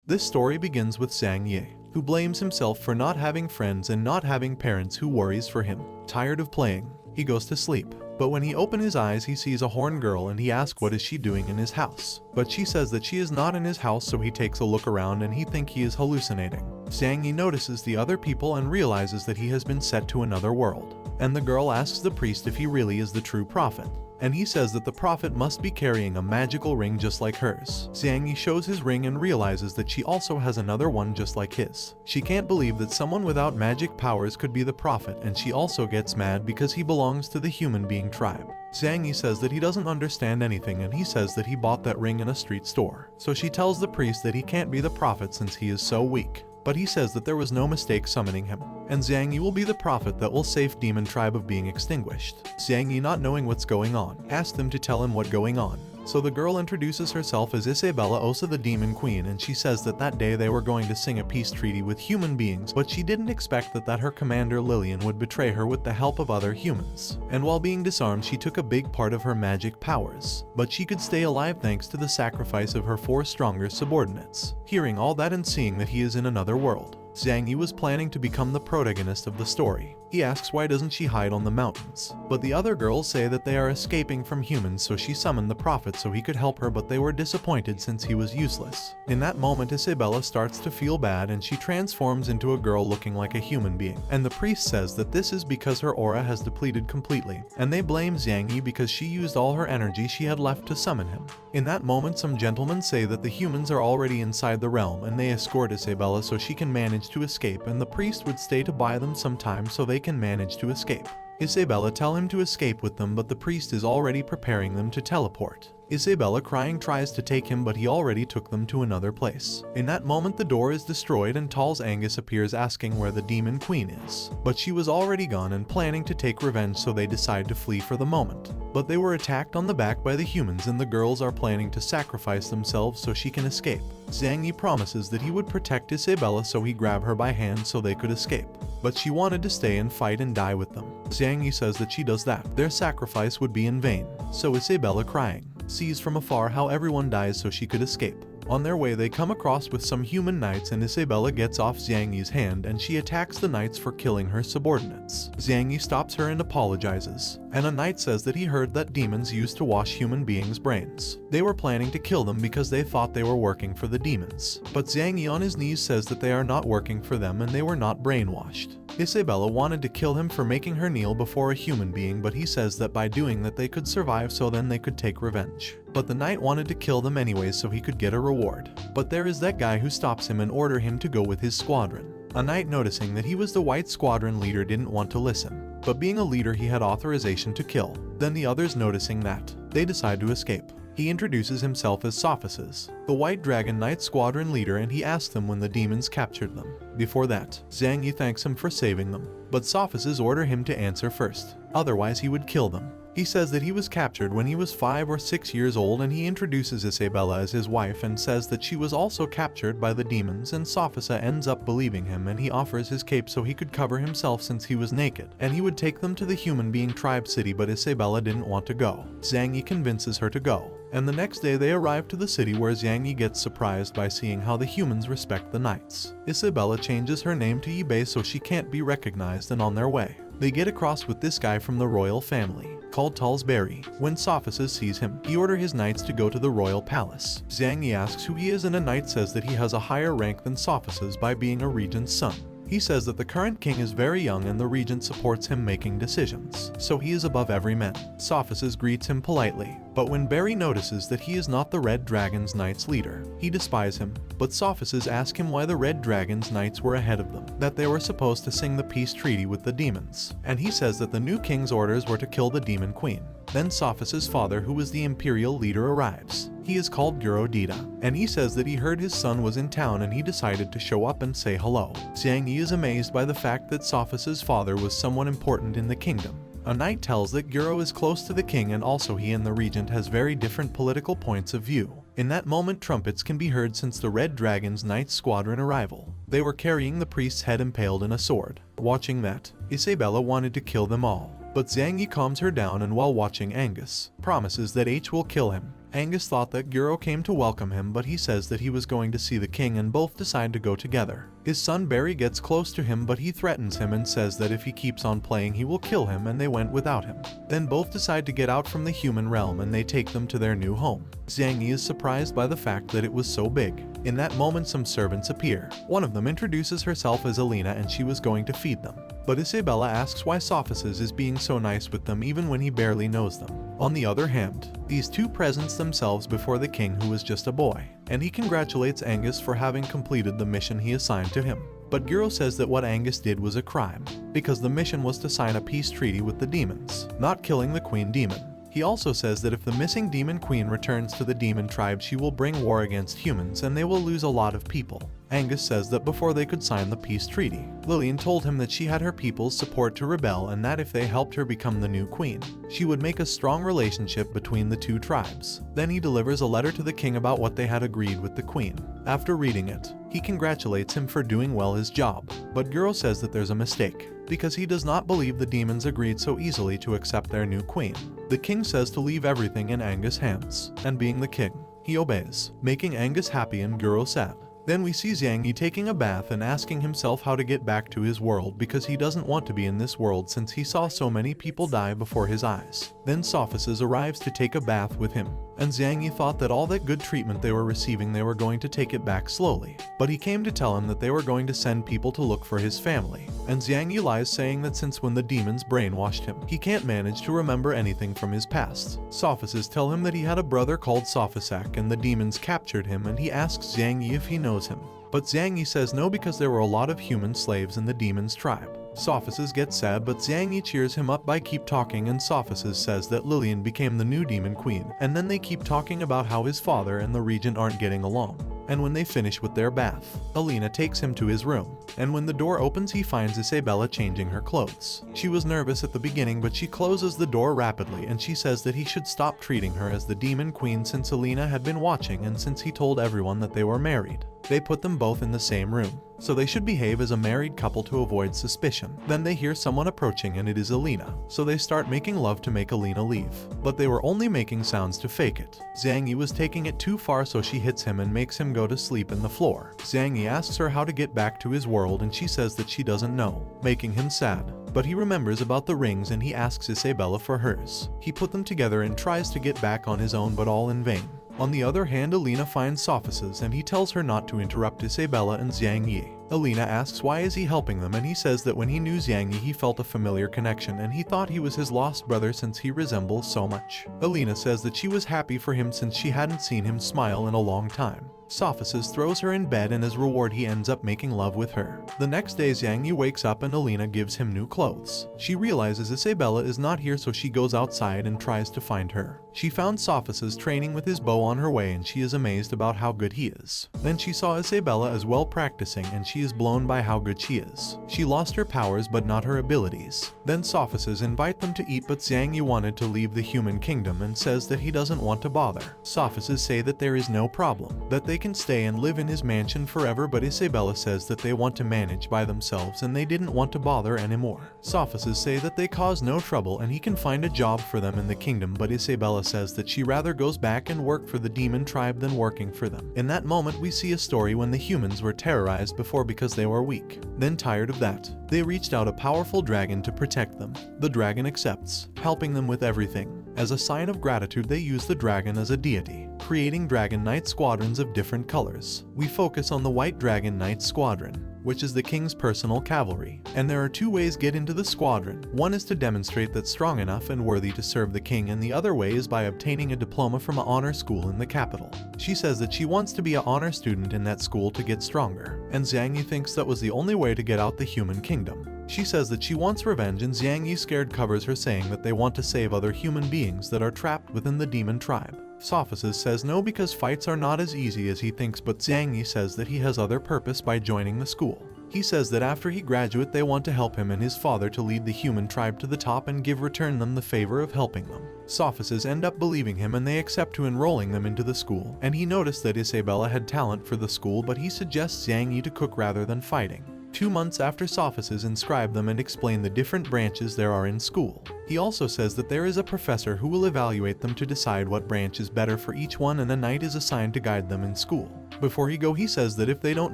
This story begins with Yi, who blames himself for not having friends and not having parents who worries for him. Tired of playing, he goes to sleep. But when he opens his eyes, he sees a horn girl and he asks what is she doing in his house. But she says that she is not in his house, so he takes a look around and he thinks he is hallucinating. Yi notices the other people and realizes that he has been sent to another world. And the girl asks the priest if he really is the true prophet. And he says that the prophet must be carrying a magical ring just like hers. Yi shows his ring and realizes that she also has another one just like his. She can't believe that someone without magic powers could be the prophet, and she also gets mad because he belongs to the human being tribe. Yi says that he doesn't understand anything, and he says that he bought that ring in a street store. So she tells the priest that he can't be the prophet since he is so weak. But he says that there was no mistake summoning him, and Yi will be the prophet that will save demon tribe of being extinguished. Yi, not knowing what's going on, asks them to tell him what's going on. So the girl introduces herself as Isabella, also the demon queen, and she says that that day they were going to sing a peace treaty with human beings, but she didn't expect that her commander Lillian would betray her with the help of other humans. And while being disarmed, she took a big part of her magic powers, but she could stay alive thanks to the sacrifice of her 4 stronger subordinates. Hearing all that and seeing that he is in another world, Yi was planning to become the protagonist of the story. He asks why doesn't she hide on the mountains, but the other girls say that they are escaping from humans, so she summoned the prophet so he could help her, but they were disappointed since he was useless. In that moment, Isabella starts to feel bad and she transforms into a girl looking like a human being, and the priest says that this is because her aura has depleted completely, and they blame Yi because she used all her energy she had left to summon him. In that moment, some gentlemen say that the humans are already inside the realm and they escort Isabella so she can manage to escape, and the priest would stay to buy them some time so they can manage to escape. Isabella tell him to escape with them, but the priest is already preparing them to teleport. Isabella, crying, tries to take him, but he already took them to another place. In that moment, the door is destroyed and Tall's Angus appears asking where the demon queen is. But she was already gone and planning to take revenge, so they decide to flee for the moment. But they were attacked on the back by the humans, and the girls are planning to sacrifice themselves so she can escape. Yi promises that he would protect Isabella, so he grabbed her by hand so they could escape. But she wanted to stay and fight and die with them. Yi says that she does that, their sacrifice would be in vain. So Isabella, crying, sees from afar how everyone dies so she could escape. On their way, they come across with some human knights, and Isabella gets off Yi's hand and she attacks the knights for killing her subordinates. Yi stops her and apologizes, and a knight says that he heard that demons used to wash human beings' brains. They were planning to kill them because they thought they were working for the demons. But Yi on his knees says that they are not working for them and they were not brainwashed. Isabella wanted to kill him for making her kneel before a human being, but he says that by doing that they could survive, so then they could take revenge. But the knight wanted to kill them anyways so he could get a reward. But there is that guy who stops him and orders him to go with his squadron. A knight, noticing that he was the white squadron leader, didn't want to listen. But being a leader, he had authorization to kill. Then the others, noticing that, they decide to escape. He introduces himself as Sophisis, the White Dragon Knight squadron leader, and he asks them when the demons captured them. Before that, Yi thanks him for saving them, but Sophisis orders him to answer first, otherwise he would kill them. He says that he was captured when he was 5 or 6 years old, and he introduces Isabella as his wife and says that she was also captured by the demons, and Sophisa ends up believing him, and he offers his cape so he could cover himself since he was naked, and he would take them to the human being tribe city, but Isabella didn't want to go. Yi convinces her to go, and the next day they arrive to the city, where Yi gets surprised by seeing how the humans respect the knights. Isabella changes her name to Yi Bei so she can't be recognized, and on their way, they get across with this guy from the royal family, called Talsbury. When Sophisis sees him, he orders his knights to go to the royal palace. Yi asks who he is, and a knight says that he has a higher rank than Sophisis by being a regent's son. He says that the current king is very young and the regent supports him making decisions, so he is above every man. Sophisis greets him politely, but when Barry notices that he is not the Red Dragon's Knights leader, he despises him. But Sophisis asks him why the Red Dragon's Knights were ahead of them, that they were supposed to sing the peace treaty with the demons, and he says that the new king's orders were to kill the demon queen. Then Sophis's father, who was the imperial leader, arrives. He is called Dita, and he says that he heard his son was in town and he decided to show up and say hello. Yi is amazed by the fact that Sophis's father was someone important in the kingdom. A knight tells that Guro is close to the king, and also he and the regent has very different political points of view. In that moment, trumpets can be heard since the Red Dragon's Knight squadron arrival. They were carrying the priest's head impaled in a sword. Watching that, Isabella wanted to kill them all, but Yi calms her down, and while watching, Angus promises that H will kill him. Angus thought that Guro came to welcome him, but he says that he was going to see the king and both decide to go together. His son Barry gets close to him, but he threatens him and says that if he keeps on playing he will kill him, and they went without him. Then both decide to get out from the human realm and they take them to their new home. Zhang Yi is surprised by the fact that it was so big. In that moment some servants appear. One of them introduces herself as Alina and she was going to feed them. But Isabella asks why Sophices is being so nice with them even when he barely knows them. On the other hand, these two presents themselves before the king, who was just a boy, and he congratulates Angus for having completed the mission he assigned to him. But Guro says that what Angus did was a crime, because the mission was to sign a peace treaty with the demons, not killing the queen demon. He also says that if the missing demon queen returns to the demon tribe, she will bring war against humans and they will lose a lot of people. Angus says that before they could sign the peace treaty, Lillian told him that she had her people's support to rebel and that if they helped her become the new queen, she would make a strong relationship between the two tribes. Then he delivers a letter to the king about what they had agreed with the queen. After reading it, he congratulates him for doing well his job, but Guro says that there's a mistake, because he does not believe the demons agreed so easily to accept their new queen. The king says to leave everything in Angus' hands, and being the king, he obeys, making Angus happy and Guro sad. Then we see Zhang Yi taking a bath and asking himself how to get back to his world, because he doesn't want to be in this world since he saw so many people die before his eyes. Then Sophices arrives to take a bath with him, and Zhang Yi thought that all that good treatment they were receiving they were going to take it back slowly. But he came to tell him that they were going to send people to look for his family, and Zhang Yi lies, saying that since when the demons brainwashed him, he can't manage to remember anything from his past. Sophices tell him that he had a brother called Sophisac and the demons captured him, and he asks Zhang Yi if he knows him. But Zhang Yi says no, because there were a lot of human slaves in the demon's tribe. Sophices gets sad, but Zhang Yi cheers him up by keep talking, and Sophices says that Lillian became the new demon queen, and then they keep talking about how his father and the regent aren't getting along. And when they finish with their bath, Alina takes him to his room, and when the door opens he finds Isabella changing her clothes. She was nervous at the beginning, but she closes the door rapidly and she says that he should stop treating her as the demon queen since Alina had been watching and since he told everyone that they were married. They put them both in the same room, so they should behave as a married couple to avoid suspicion. Then they hear someone approaching and it is Alina, so they start making love to make Alina leave. But they were only making sounds to fake it. Zhang Yi was taking it too far, so she hits him and makes him go to sleep in the floor. Zhang Yi asks her how to get back to his world and she says that she doesn't know, making him sad. But he remembers about the rings and he asks Isabella for hers. He put them together and tries to get back on his own, but all in vain. On the other hand, Alina finds Sophices and he tells her not to interrupt Isabella and Zhang Yi. Alina asks why is he helping them, and he says that when he knew Zhang Yi he felt a familiar connection and he thought he was his lost brother since he resembles so much. Alina says that she was happy for him since she hadn't seen him smile in a long time. Sophices throws her in bed and as reward he ends up making love with her. The next day Zhang Yi wakes up and Alina gives him new clothes. She realizes Isabella is not here, so she goes outside and tries to find her. She found Sophices training with his bow on her way and she is amazed about how good he is. Then she saw Isabella as well practicing and she is blown by how good she is. She lost her powers but not her abilities. Then Sophices invite them to eat, but Zhang Yi wanted to leave the human kingdom and says that he doesn't want to bother. Sophices say that there is no problem, that they can stay and live in his mansion forever, but Isabella says that they want to manage by themselves and they didn't want to bother anymore. Sophices say that they cause no trouble and he can find a job for them in the kingdom, but Isabella says that she rather goes back and work for the demon tribe than working for them. In that moment we see a story when the humans were terrorized before because they were weak. Then tired of that, they reached out a powerful dragon to protect them. The dragon accepts, helping them with everything. As a sign of gratitude they use the dragon as a deity, creating dragon knight squadrons of different colors. We focus on the white dragon knight squadron, which is the king's personal cavalry, and there are two ways to get into the squadron. One is to demonstrate that's strong enough and worthy to serve the king, and the other way is by obtaining a diploma from an honor school in the capital. She says that she wants to be an honor student in that school to get stronger, and Zhang Yi thinks that was the only way to get out the human kingdom. She says that she wants revenge, and Zhang Yi scared covers her, saying that they want to save other human beings that are trapped within the demon tribe. Sophices says no, because fights are not as easy as he thinks, but Zhang Yi says that he has other purpose by joining the school. He says that after he graduate they want to help him and his father to lead the human tribe to the top and return them the favor of helping them. Sophices end up believing him and they accept to enrolling them into the school, and he noticed that Isabella had talent for the school, but he suggests Zhang Yi to cook rather than fighting. 2 months after sophists inscribe them and explain the different branches there are in school. He also says that there is a professor who will evaluate them to decide what branch is better for each one, and a knight is assigned to guide them in school. Before he goes, he says that if they don't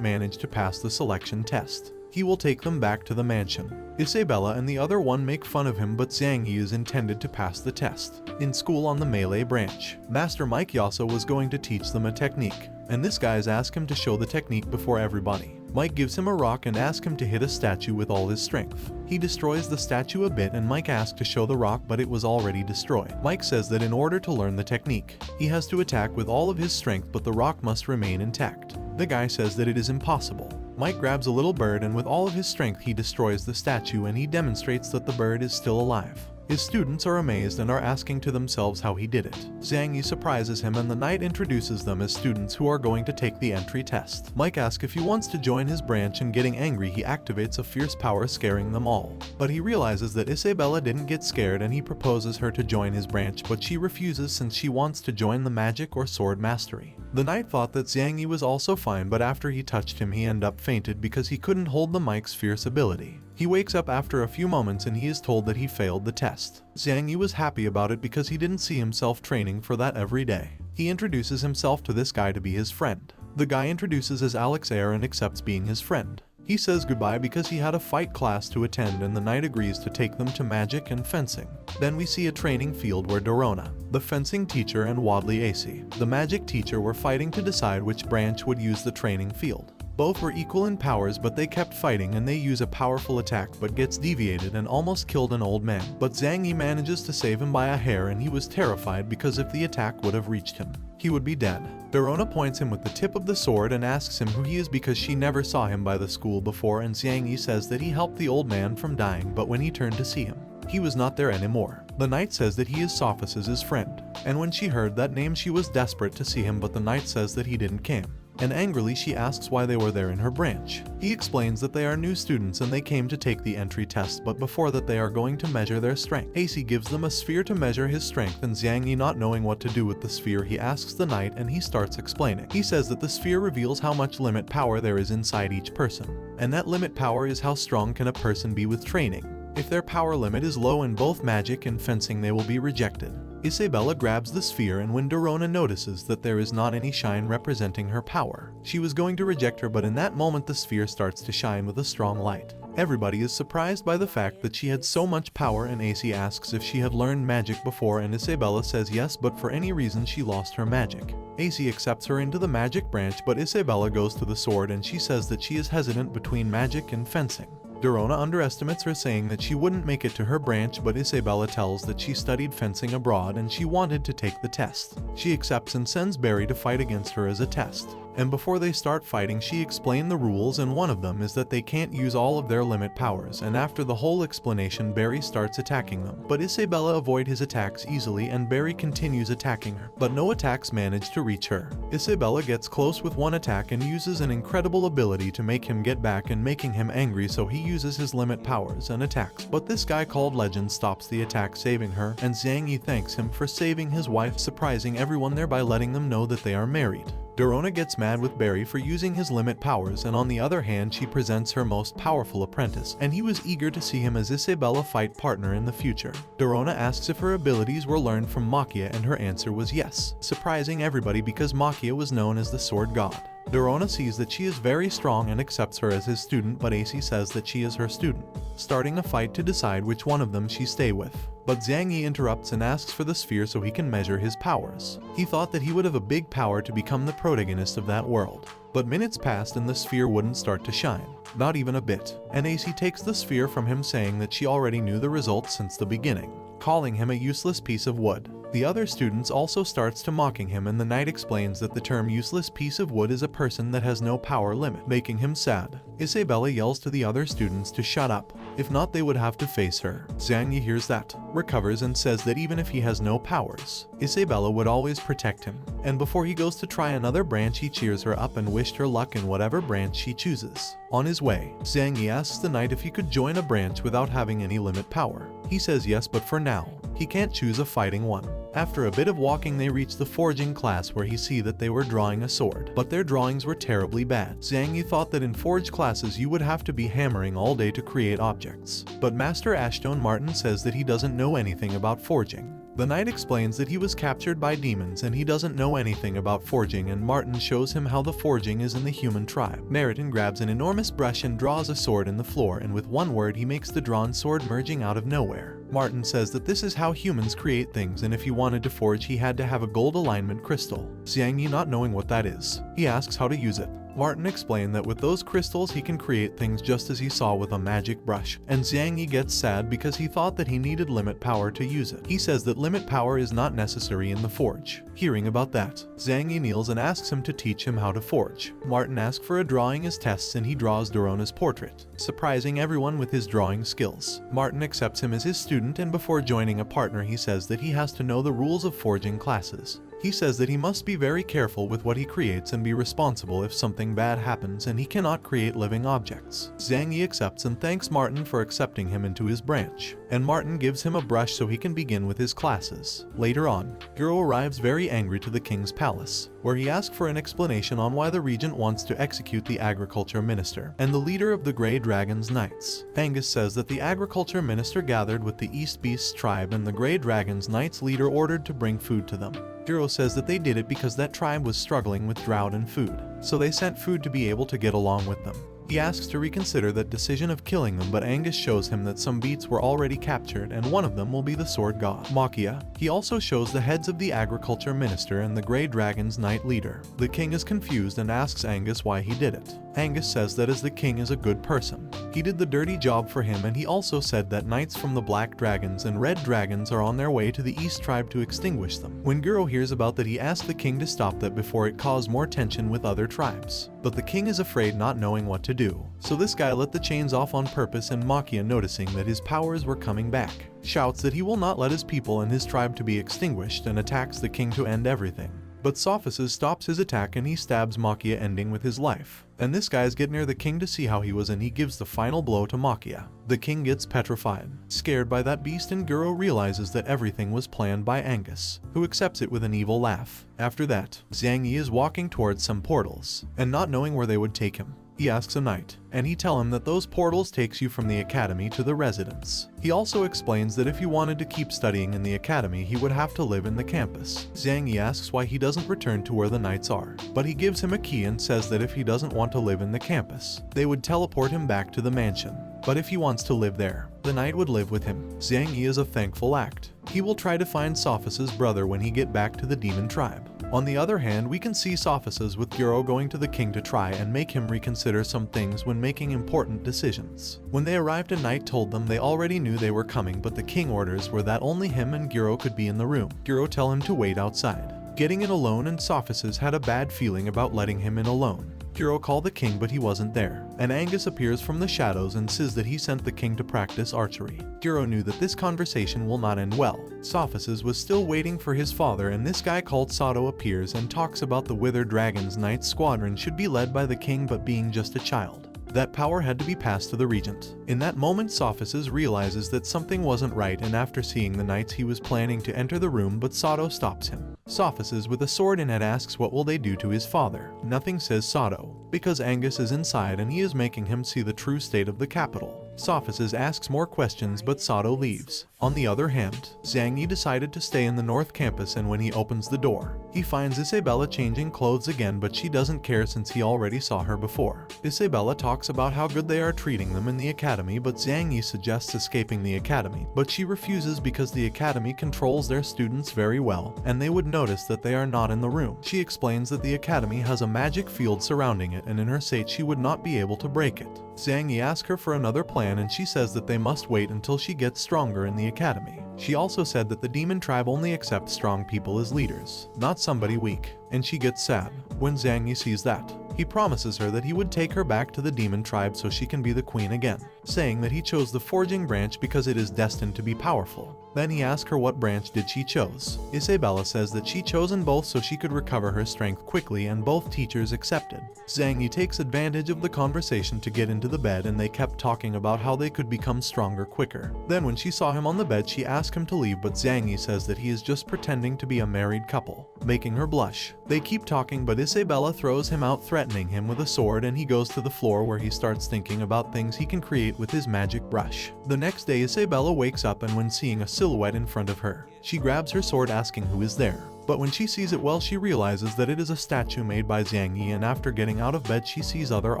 manage to pass the selection test, he will take them back to the mansion. Isabella and the other one make fun of him, but Zhang Yi is intended to pass the test. In school on the melee branch, Master Mike Yasso was going to teach them a technique, and this guys ask him to show the technique before everybody. Mike gives him a rock and asks him to hit a statue with all his strength. He destroys the statue a bit and Mike asks to show the rock, but it was already destroyed. Mike says that in order to learn the technique, he has to attack with all of his strength, but the rock must remain intact. The guy says that it is impossible. Mike grabs a little bird and with all of his strength he destroys the statue, and he demonstrates that the bird is still alive. His students are amazed and are asking to themselves how he did it. Zhang Yi surprises him and the knight introduces them as students who are going to take the entry test. Mike asks if he wants to join his branch, and getting angry he activates a fierce power, scaring them all. But he realizes that Isabella didn't get scared and he proposes her to join his branch, but she refuses since she wants to join the magic or sword mastery. The knight thought that Zhang Yi was also fine, but after he touched him he ended up fainted because he couldn't hold the Mike's fierce ability. He wakes up after a few moments and he is told that he failed the test. Zhang Yi was happy about it because he didn't see himself training for that every day. He introduces himself to this guy to be his friend. The guy introduces as Alex Air and accepts being his friend. He says goodbye because he had a fight class to attend, and the knight agrees to take them to magic and fencing. Then we see a training field where Dorona, the fencing teacher, and Wadley Ac, the magic teacher, were fighting to decide which branch would use the training field. Both were equal in powers, but they kept fighting and they use a powerful attack but gets deviated and almost killed an old man. But Zhang Yi manages to save him by a hair, and he was terrified because if the attack would have reached him, he would be dead. Dorona points him with the tip of the sword and asks him who he is because she never saw him by the school before, and Zhang Yi says that he helped the old man from dying, but when he turned to see him, he was not there anymore. The knight says that he is Sophis' friend, and when she heard that name she was desperate to see him, but the knight says that he didn't came. And angrily she asks why they were there in her branch. He explains that they are new students and they came to take the entry test, but before that they are going to measure their strength. Ac gives them a sphere to measure his strength, and Zhang Yi, not knowing what to do with the sphere, he asks the knight and he starts explaining. He says that the sphere reveals how much limit power there is inside each person, and that limit power is how strong can a person be with training. If their power limit is low in both magic and fencing, they will be rejected. Isabella grabs the sphere, and when Dorona notices that there is not any shine representing her power, she was going to reject her, but in that moment the sphere starts to shine with a strong light. Everybody is surprised by the fact that she had so much power, and AC asks if she had learned magic before, and Isabella says yes, but for any reason she lost her magic. AC accepts her into the magic branch, but Isabella goes to the sword and she says that she is hesitant between magic and fencing. Dorona underestimates her, saying that she wouldn't make it to her branch, but Isabella tells that she studied fencing abroad and she wanted to take the test. She accepts and sends Barry to fight against her as a test. And before they start fighting, she explained the rules, and one of them is that they can't use all of their limit powers, and after the whole explanation Barry starts attacking them. But Isabella avoids his attacks easily and Barry continues attacking her, but no attacks manage to reach her. Isabella gets close with one attack and uses an incredible ability to make him get back and making him angry, so he uses his limit powers and attacks. But this guy called Legend stops the attack, saving her, and Zhang Yi thanks him for saving his wife, surprising everyone there by letting them know that they are married. Dorona gets mad with Barry for using his limit powers, and on the other hand she presents her most powerful apprentice, and he was eager to see him as Isabella fight partner in the future. Dorona asks if her abilities were learned from Makia, and her answer was yes, surprising everybody because Makia was known as the sword god. Dorona sees that she is very strong and accepts her as his student, but AC says that she is her student, starting a fight to decide which one of them she stay with. But Zhang Yi interrupts and asks for the sphere so he can measure his powers. He thought that he would have a big power to become the protagonist of that world. But minutes passed and the sphere wouldn't start to shine, not even a bit. And AC takes the sphere from him, saying that she already knew the results since the beginning, calling him a useless piece of wood. The other students also starts to mocking him, and the knight explains that the term useless piece of wood is a person that has no power limit, making him sad. Isabella yells to the other students to shut up, if not they would have to face her. Zhang Yi hears that, recovers and says that even if he has no powers, Isabella would always protect him. And before he goes to try another branch he cheers her up and wished her luck in whatever branch she chooses. On his way, Zhang Yi asks the knight if he could join a branch without having any limit power. He says yes, but for now, he can't choose a fighting one. After a bit of walking they reach the forging class where he see that they were drawing a sword, but their drawings were terribly bad. Zhang Yi thought that in forge classes you would have to be hammering all day to create objects, but Master Ascian Martin says that he doesn't know anything about forging. The knight explains that he was captured by demons and he doesn't know anything about forging, and Martin shows him how the forging is in the human tribe. Martin grabs an enormous brush and draws a sword in the floor, and with one word he makes the drawn sword merging out of nowhere. Martin says that this is how humans create things, and if he wanted to forge he had to have a gold alignment crystal. Zhang Yi, not knowing what that is, he asks how to use it. Martin explained that with those crystals he can create things just as he saw with a magic brush, and Zhang Yi gets sad because he thought that he needed limit power to use it. He says that limit power is not necessary in the forge. Hearing about that, Zhang Yi kneels and asks him to teach him how to forge. Martin asks for a drawing as tests and he draws Dorona's portrait, surprising everyone with his drawing skills. Martin accepts him as his student, and before joining a partner he says that he has to know the rules of forging classes. He says that he must be very careful with what he creates and be responsible if something bad happens, and he cannot create living objects. Zhang Yi accepts and thanks Martin for accepting him into his branch, and Martin gives him a brush so he can begin with his classes. Later on, Guro arrives very angry to the king's palace, where he asks for an explanation on why the regent wants to execute the agriculture minister and the leader of the Grey Dragon's Knights. Angus says that the agriculture minister gathered with the East Beast's tribe and the Grey Dragon's Knights leader ordered to bring food to them. Guro says that they did it because that tribe was struggling with drought and food, so they sent food to be able to get along with them. He asks to reconsider that decision of killing them, but Angus shows him that some beasts were already captured and one of them will be the sword god, Makia. He also shows the heads of the agriculture minister and the Grey Dragon's Knight leader. The king is confused and asks Angus why he did it. Angus says that as the king is a good person, he did the dirty job for him, and he also said that knights from the Black Dragons and Red Dragons are on their way to the East tribe to extinguish them. When Guro hears about that he asks the king to stop that before it caused more tension with other tribes. But the king is afraid, not knowing what to do. So this guy let the chains off on purpose, and Makia, noticing that his powers were coming back, shouts that he will not let his people and his tribe to be extinguished and attacks the king to end everything. But Sophisis stops his attack and he stabs Makia, ending with his life. And this guys get near the king to see how he was, and he gives the final blow to Makia. The king gets petrified, scared by that beast, and Guro realizes that everything was planned by Angus, who accepts it with an evil laugh. After that, Zhang Yi is walking towards some portals, and not knowing where they would take him, he asks a knight, and he tells him that those portals takes you from the academy to the residence. He also explains that if he wanted to keep studying in the academy he would have to live in the campus. Zhang Yi asks why he doesn't return to where the knights are, but he gives him a key and says that if he doesn't want to live in the campus, they would teleport him back to the mansion. But if he wants to live there, the knight would live with him. Zhang Yi is a thankful act. He will try to find Sophis's brother when he get back to the demon tribe. On the other hand, we can see Sophisis with Guro going to the king to try and make him reconsider some things when making important decisions. When they arrived, a knight told them they already knew they were coming, but the king orders were that only him and Guro could be in the room. Guro tell him to wait outside, getting in alone, and Sophisis had a bad feeling about letting him in alone. Guro called the king, but he wasn't there, and Angus appears from the shadows and says that he sent the king to practice archery. Guro knew that this conversation will not end well. Sophisis was still waiting for his father, and this guy called Sato appears and talks about the Wither Dragon's Knight squadron should be led by the king, but being just a child, that power had to be passed to the regent. In that moment, Sophisis realizes that something wasn't right, and after seeing the knights he was planning to enter the room, but Sato stops him. Sophisis with a sword in it asks what will they do to his father. Nothing, says Sato, because Angus is inside and he is making him see the true state of the capital. Sophisis asks more questions, but Sato leaves. On the other hand, Zhang Yi decided to stay in the North Campus, and when he opens the door, he finds Isabella changing clothes again, but she doesn't care since he already saw her before. Isabella talks about how good they are treating them in the academy, but Zhang Yi suggests escaping the academy, but she refuses because the academy controls their students very well, and they would notice that they are not in the room. She explains that the academy has a magic field surrounding it, and in her state she would not be able to break it. Zhang Yi asks her for another plan, and she says that they must wait until she gets stronger in the academy. She also said that the demon tribe only accepts strong people as leaders, not somebody weak, and she gets sad when Zhang Yi sees that. He promises her that he would take her back to the demon tribe so she can be the queen again, saying that he chose the forging branch because it is destined to be powerful. Then he asks her what branch did she chose. Isabella says that she chosen both so she could recover her strength quickly, and both teachers accepted. Zhang Yi takes advantage of the conversation to get into the bed, and they kept talking about how they could become stronger quicker. Then when she saw him on the bed, she asked him to leave, but Zhang Yi says that he is just pretending to be a married couple, making her blush. They keep talking, but Isabella throws him out, threatening him with a sword, and he goes to the floor where he starts thinking about things he can create with his magic brush. The next day, Isabella wakes up, and when seeing a silhouette in front of her, she grabs her sword asking who is there. But when she sees it well, she realizes that it is a statue made by Zhang Yi, and after getting out of bed she sees other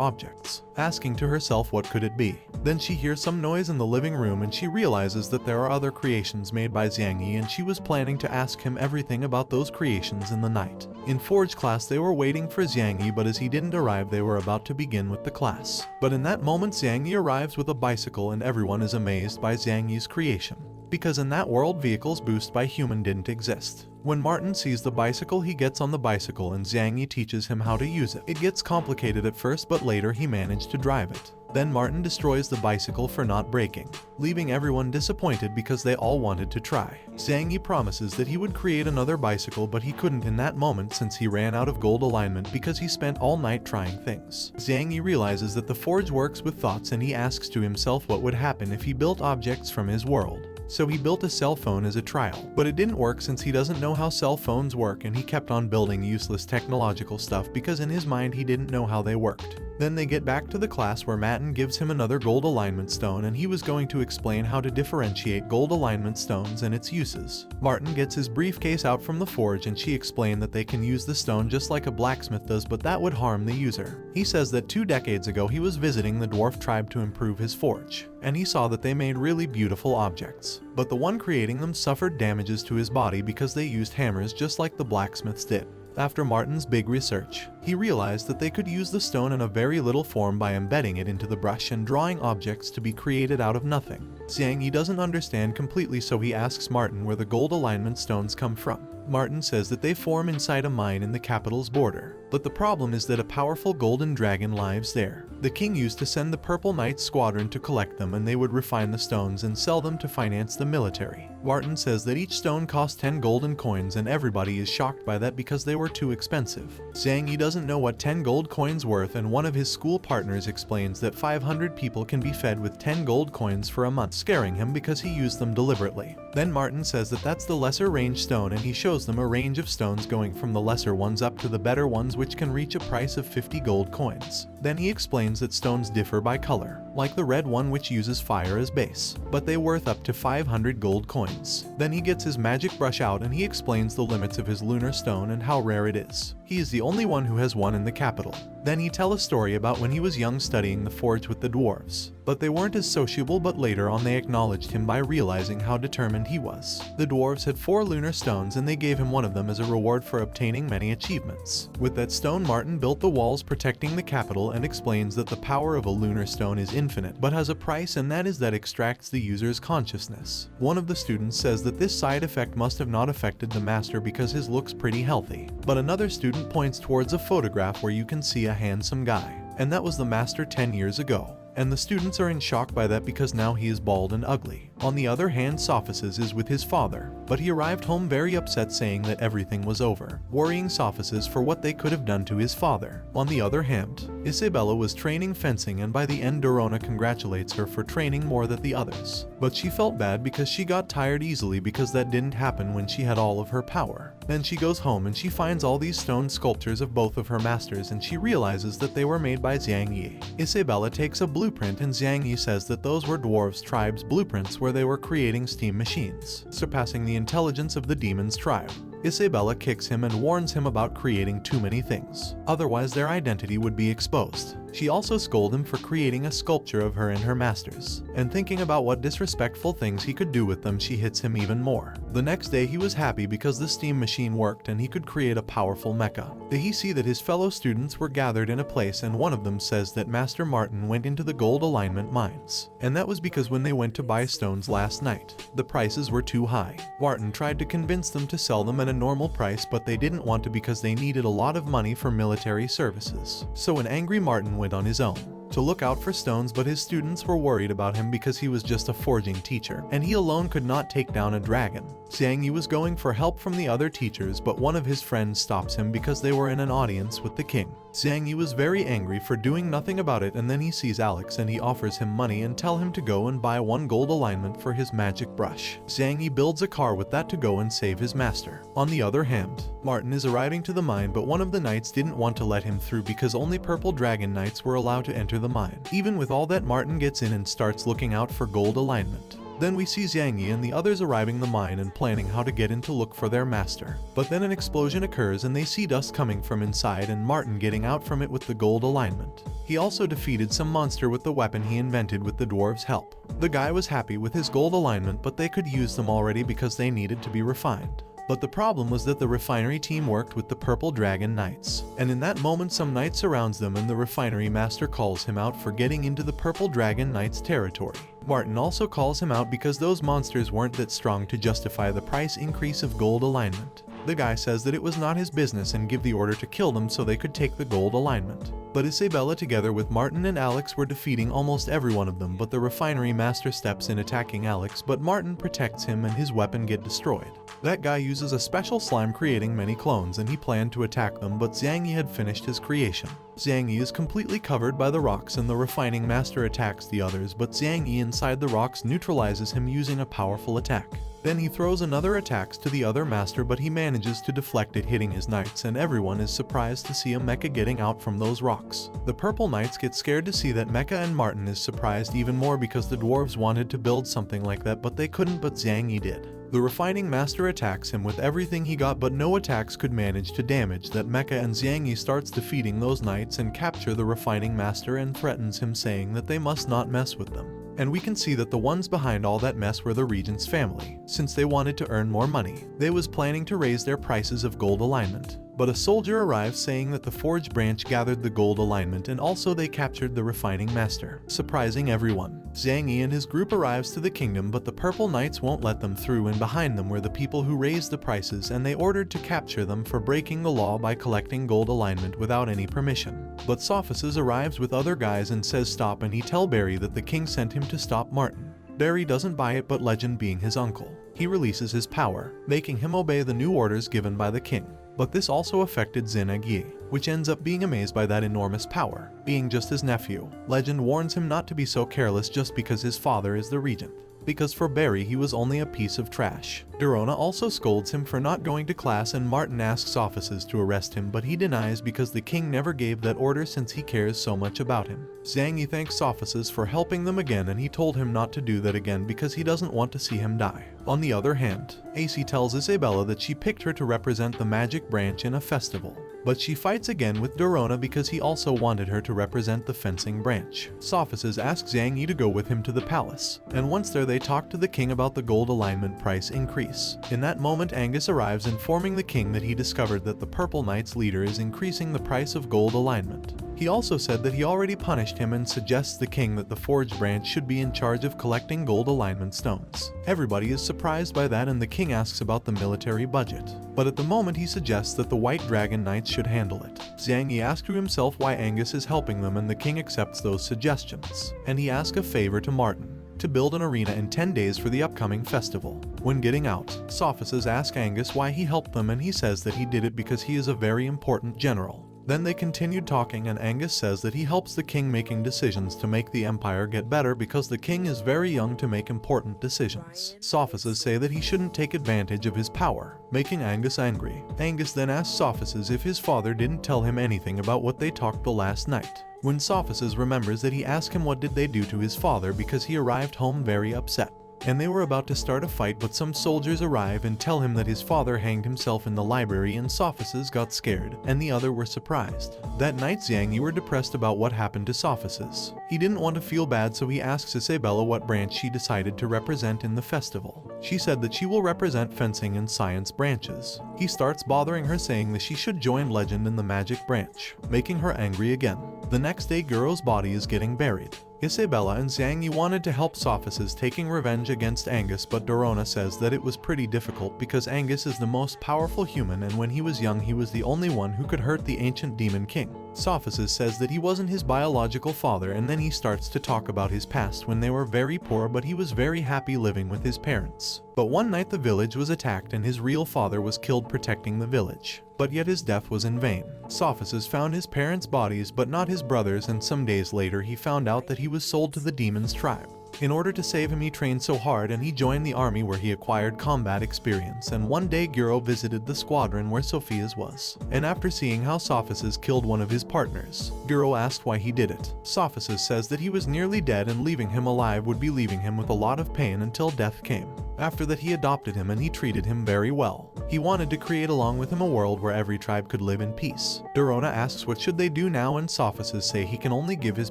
objects, asking to herself what could it be. Then she hears some noise in the living room, and she realizes that there are other creations made by Zhang Yi, and she was planning to ask him everything about those creations in the night. In Forge class they were waiting for Zhang Yi, but as he didn't arrive they were about to begin with the class. But in that moment Zhang Yi arrives with a bicycle, and everyone is amazed by Zhang Yi's creation, because in that world vehicles boosted by human didn't exist. When Martin sees the bicycle, he gets on the bicycle and Zhang Yi teaches him how to use it. It gets complicated at first, but later he managed to drive it. Then Martin destroys the bicycle for not breaking, leaving everyone disappointed because they all wanted to try. Zhang Yi promises that he would create another bicycle, but he couldn't in that moment since he ran out of gold alignment because he spent all night trying things. Zhang Yi realizes that the forge works with thoughts, and he asks to himself what would happen if he built objects from his world. So he built a cell phone as a trial, but it didn't work since he doesn't know how cell phones work, and he kept on building useless technological stuff because in his mind he didn't know how they worked. Then they get back to the class where Martin gives him another gold alignment stone, and he was going to explain how to differentiate gold alignment stones and its uses. Martin gets his briefcase out from the forge, and she explained that they can use the stone just like a blacksmith does, but that would harm the user. He says that 2 decades ago he was visiting the dwarf tribe to improve his forge, and he saw that they made really beautiful objects, but the one creating them suffered damages to his body because they used hammers just like the blacksmiths did. After Martin's big research, he realized that they could use the stone in a very little form by embedding it into the brush and drawing objects to be created out of nothing. Zhang Yi doesn't understand completely, so he asks Martin where the gold alignment stones come from. Martin says that they form inside a mine in the capital's border, but the problem is that a powerful golden dragon lives there. The king used to send the Purple Knights squadron to collect them, and they would refine the stones and sell them to finance the military. Martin says that each stone cost 10 golden coins, and everybody is shocked by that because they were too expensive. Zhang Yi doesn't know what 10 gold coins worth, and one of his school partners explains that 500 people can be fed with 10 gold coins for a month, scaring him because he used them deliberately. Then Martin says that that's the lesser range stone, and he shows them a range of stones going from the lesser ones up to the better ones, which can reach a price of 50 gold coins. Then he explains that stones differ by color, like the red one which uses fire as base, but they worth up to 500 gold coins. Then he gets his magic brush out and he explains the limits of his lunar stone and how rare it is. He is the only one who has one in the capital. Then he tells a story about when he was young studying the forge with the dwarves, but they weren't as sociable, but later on they acknowledged him by realizing how determined he was. The dwarves had 4 lunar stones, and they gave him one of them as a reward for obtaining many achievements. With that stone, Martin built the walls protecting the capital and explains that the power of a lunar stone is infinite but has a price, and that is that extracts the user's consciousness. One of the students says that this side effect must have not affected the master because his looks pretty healthy, but another student points towards a photograph where you can see a handsome guy, and that was the master 10 years ago. And the students are in shock by that because now he is bald and ugly. On the other hand, Sophices is with his father, but he arrived home very upset, saying that everything was over, worrying Sophices for what they could have done to his father. On the other hand, Isabella was training fencing, and by the end Dorona congratulates her for training more than the others. But she felt bad because she got tired easily because that didn't happen when she had all of her power. Then she goes home and she finds all these stone sculptures of both of her masters, and she realizes that they were made by Zhang Yi. Isabella takes a blueprint, and Zhang Yi says that those were dwarves' tribes' blueprints where they were creating steam machines, surpassing the intelligence of the demons' tribe. Isabella kicks him and warns him about creating too many things, otherwise their identity would be exposed. She also scolds him for creating a sculpture of her and her masters, and thinking about what disrespectful things he could do with them, she hits him even more. The next day he was happy because the steam machine worked and he could create a powerful mecha. Then he see that his fellow students were gathered in a place, and one of them says that Master Martin went into the gold alignment mines, and that was because when they went to buy stones last night, the prices were too high. Martin tried to convince them to sell them at a normal price, but they didn't want to because they needed a lot of money for military services. So an angry Martin went on his own to look out for stones, but his students were worried about him because he was just a forging teacher, and he alone could not take down a dragon. Xiang Yi was going for help from the other teachers, but one of his friends stops him because they were in an audience with the king. Xiang Yi was very angry for doing nothing about it, and then he sees Alex and he offers him money and tell him to go and buy 1 gold alignment for his magic brush. Xiang Yi builds a car with that to go and save his master. On the other hand, Martin is arriving to the mine, but one of the knights didn't want to let him through because only purple dragon knights were allowed to enter the mine. Even with all that, Martin gets in and starts looking out for gold alignment. Then we see Xiang Yi and the others arriving the mine and planning how to get in to look for their master. But then an explosion occurs and they see dust coming from inside and Martin getting out from it with the gold alignment. He also defeated some monster with the weapon he invented with the dwarves' help. The guy was happy with his gold alignment, but they could use them already because they needed to be refined. But the problem was that the refinery team worked with the Purple Dragon Knights. And in that moment some knight surrounds them and the refinery master calls him out for getting into the Purple Dragon Knights territory. Martin also calls him out because those monsters weren't that strong to justify the price increase of gold alignment. The guy says that it was not his business and give the order to kill them so they could take the gold alignment. But Isabella together with Martin and Alex were defeating almost every one of them, but the refinery master steps in attacking Alex, but Martin protects him and his weapon get destroyed. That guy uses a special slime creating many clones and he planned to attack them, but Xiang Yi had finished his creation. Xiang Yi is completely covered by the rocks and the refining master attacks the others, but Xiang Yi inside the rocks neutralizes him using a powerful attack. Then he throws another attacks to the other master, but he manages to deflect it, hitting his knights, and everyone is surprised to see a mecha getting out from those rocks. The purple knights get scared to see that mecha, and Martin is surprised even more because the dwarves wanted to build something like that but they couldn't, but Xiang Yi did. The refining master attacks him with everything he got, but no attacks could manage to damage that mecha, and Xiang Yi starts defeating those knights and capture the refining master and threatens him, saying that they must not mess with them. And we can see that the ones behind all that mess were the regent's family. Since they wanted to earn more money, they was planning to raise their prices of gold alignment. But a soldier arrives saying that the Forge branch gathered the gold alignment and also they captured the refining master, surprising everyone. Xiang Yi and his group arrives to the kingdom, but the purple knights won't let them through, and behind them were the people who raised the prices, and they ordered to capture them for breaking the law by collecting gold alignment without any permission. But Sophists arrives with other guys and says stop, and he tell Barry that the king sent him to stop Martin. Barry doesn't buy it, but Legend, being his uncle, he releases his power, making him obey the new orders given by the king. But this also affected Xiang Yi, which ends up being amazed by that enormous power. Being just his nephew, Legend warns him not to be so careless just because his father is the regent, because for Barry he was only a piece of trash. Dorona also scolds him for not going to class, and Martin asks officers to arrest him, but he denies because the king never gave that order since he cares so much about him. Xiang Yi thanks officers for helping them again, and he told him not to do that again because he doesn't want to see him die. On the other hand, Ascian tells Isabella that she picked her to represent the magic branch in a festival. But she fights again with Dorona because he also wanted her to represent the fencing branch. Sophists asks Xiang Yi to go with him to the palace, and once there they talk to the king about the gold alignment price increase. In that moment Angus arrives, informing the king that he discovered that the Purple Knight's leader is increasing the price of gold alignment. He also said that he already punished him and suggests the king that the Forge branch should be in charge of collecting gold alignment stones. Everybody is surprised by that, and the king asks about the military budget. But at the moment he suggests that the White Dragon Knights should handle it. Xiang Yi asks to himself why Angus is helping them, and the king accepts those suggestions. And he asks a favor to Martin, to build an arena in 10 days for the upcoming festival. When getting out, Sophists ask Angus why he helped them, and he says that he did it because he is a very important general. Then they continued talking, and Angus says that he helps the king making decisions to make the empire get better because the king is very young to make important decisions. Sophists say that he shouldn't take advantage of his power, making Angus angry. Angus then asks Sophists if his father didn't tell him anything about what they talked the last night. When Sophists remembers that, he asks him what did they do to his father because he arrived home very upset. And they were about to start a fight, but some soldiers arrive and tell him that his father hanged himself in the library, and Sophists got scared, and the other were surprised. That night Xiang Yi were depressed about what happened to Sophists. He didn't want to feel bad, so he asks Isabella what branch she decided to represent in the festival. She said that she will represent fencing and science branches. He starts bothering her, saying that she should join Legend in the magic branch, making her angry again. The next day Guro's body is getting buried. Isabella and Zhang Yi wanted to help Sophus taking revenge against Angus, but Dorona says that it was pretty difficult because Angus is the most powerful human, and when he was young he was the only one who could hurt the ancient demon king. Sophus says that he wasn't his biological father, and then he starts to talk about his past when they were very poor, but he was very happy living with his parents. But one night the village was attacked and his real father was killed protecting the village. But yet his death was in vain. Sophus found his parents' bodies but not his brothers, and some days later he found out that he was sold to the demon's tribe. In order to save him he trained so hard and he joined the army where he acquired combat experience, and one day Guro visited the squadron where Sophia's was. And after seeing how Sophus killed one of his partners, Guro asked why he did it. Sophus says that he was nearly dead and leaving him alive would be leaving him with a lot of pain until death came. After that he adopted him and he treated him very well. He wanted to create along with him a world where every tribe could live in peace. Dorona asks what should they do now, and Sophus say he can only give his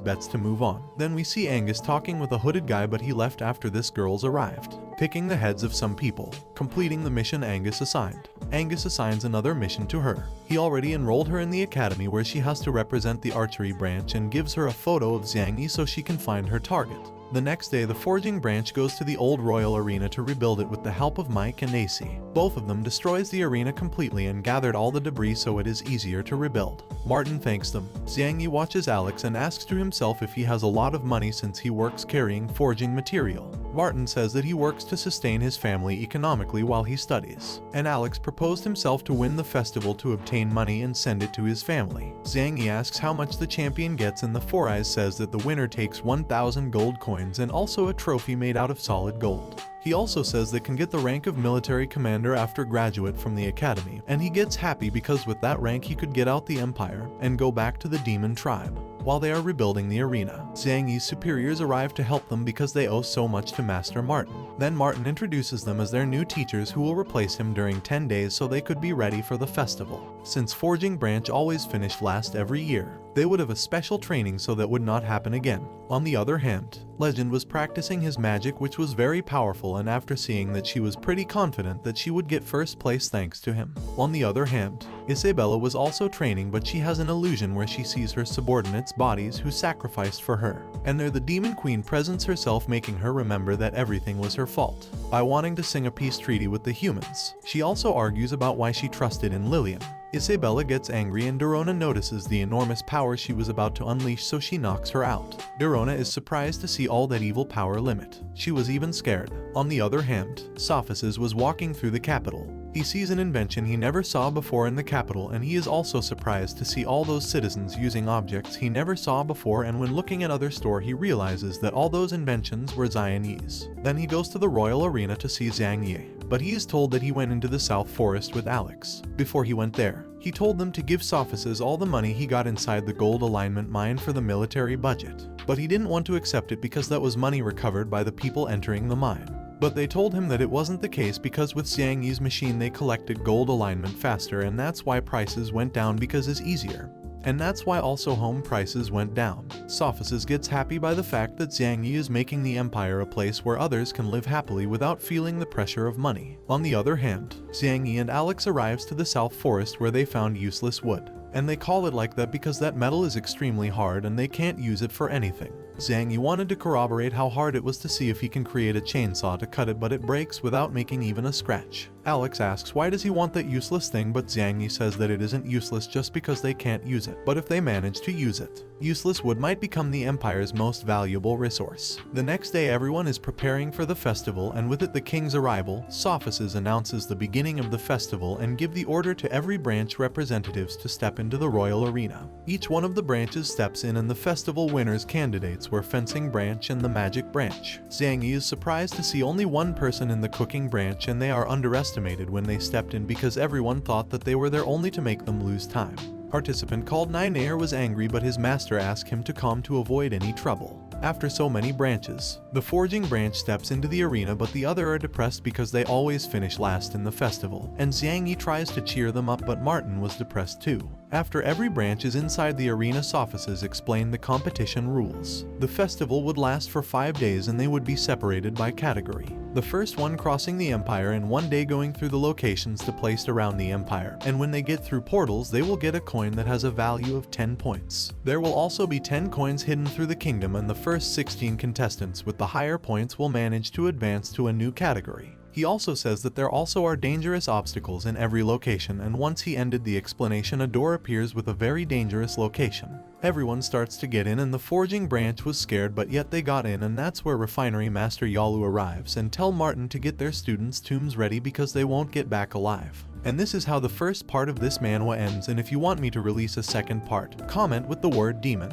bets to move on. Then we see Angus talking with a hooded guy, but he left after this girls arrived, picking the heads of some people, completing the mission Angus assigned. Angus assigns another mission to her. He already enrolled her in the academy where she has to represent the archery branch and gives her a photo of Zhang Yi so she can find her target. The next day the forging branch goes to the old royal arena to rebuild it with the help of Mike and AC. Both of them destroys the arena completely and gathered all the debris so it is easier to rebuild. Martin thanks them. Zhang Yi watches Alex and asks to himself if he has a lot of money since he works carrying forging material. Martin says that he works to sustain his family economically while he studies. And Alex proposed himself to win the festival to obtain money and send it to his family. Zhang Yi asks how much the champion gets, and the Four Eyes says that the winner takes 1,000 gold coins and also a trophy made out of solid gold. He also says they can get the rank of military commander after graduate from the academy, and he gets happy because with that rank he could get out the empire and go back to the demon tribe. While they are rebuilding the arena, Zhang Yi's superiors arrive to help them because they owe so much to Master Martin. Then Martin introduces them as their new teachers who will replace him during 10 days so they could be ready for the festival. Since forging branch always finished last every year, they would have a special training so that would not happen again. On the other hand, Legend was practicing his magic, which was very powerful, and after seeing that she was pretty confident that she would get first place thanks to him. On the other hand, Isabella was also training, but she has an illusion where she sees her subordinates' bodies who sacrificed for her, and there the demon queen presents herself, making her remember that everything was her fault by wanting to sing a peace treaty with the humans. She also argues about why she trusted in Lillian. Isabella gets angry and Dorona notices the enormous power she was about to unleash, so she knocks her out. Dorona is surprised to see all that evil power limit. She was even scared. On the other hand, Sophus was walking through the capital. He sees an invention he never saw before in the capital, and he is also surprised to see all those citizens using objects he never saw before, and when looking at other store he realizes that all those inventions were Zionese. Then he goes to the royal arena to see Zhang Yi, but he is told that he went into the South Forest with Alex. Before he went there, he told them to give Sophus all the money he got inside the gold alignment mine for the military budget, but he didn't want to accept it because that was money recovered by the people entering the mine. But they told him that it wasn't the case because with Zhang Yi's machine they collected gold alignment faster, and that's why prices went down because it's easier. And that's why also home prices went down. Sophus gets happy by the fact that Zhang Yi is making the empire a place where others can live happily without feeling the pressure of money. On the other hand, Zhang Yi and Alex arrives to the South Forest where they found useless wood. And they call it like that because that metal is extremely hard and they can't use it for anything. Zhang Yi wanted to corroborate how hard it was to see if he can create a chainsaw to cut it, but it breaks without making even a scratch. Alex asks why does he want that useless thing, but Zhang Yi says that it isn't useless just because they can't use it, but if they manage to use it, useless wood might become the empire's most valuable resource. The next day everyone is preparing for the festival, and with it the king's arrival, Sophus announces the beginning of the festival and give the order to every branch representatives to step into the royal arena. Each one of the branches steps in, and the festival winners candidates were fencing branch and the magic branch. Zhang Yi is surprised to see only one person in the cooking branch, and they are underestimated when they stepped in because everyone thought that they were there only to make them lose time. Participant called Ninair was angry, but his master asked him to calm to avoid any trouble. After so many branches, the forging branch steps into the arena, but the other are depressed because they always finish last in the festival, and Zhang Yi tries to cheer them up, but Martin was depressed too. After every branch is inside the arena, Sophus explained the competition rules. The festival would last for 5 days and they would be separated by category. The first one crossing the Empire and one day going through the locations to placed around the Empire, and when they get through portals they will get a coin that has a value of 10 points. There will also be 10 coins hidden through the kingdom, and the first 16 contestants with the higher points will manage to advance to a new category. He also says that there also are dangerous obstacles in every location, and once he ended the explanation a door appears with a very dangerous location. Everyone starts to get in and the forging branch was scared, but yet they got in, and that's where Refinery Master Yalu arrives and tell Martin to get their students' tombs ready because they won't get back alive. And this is how the first part of this manhwa ends, and if you want me to release a second part, comment with the word demon.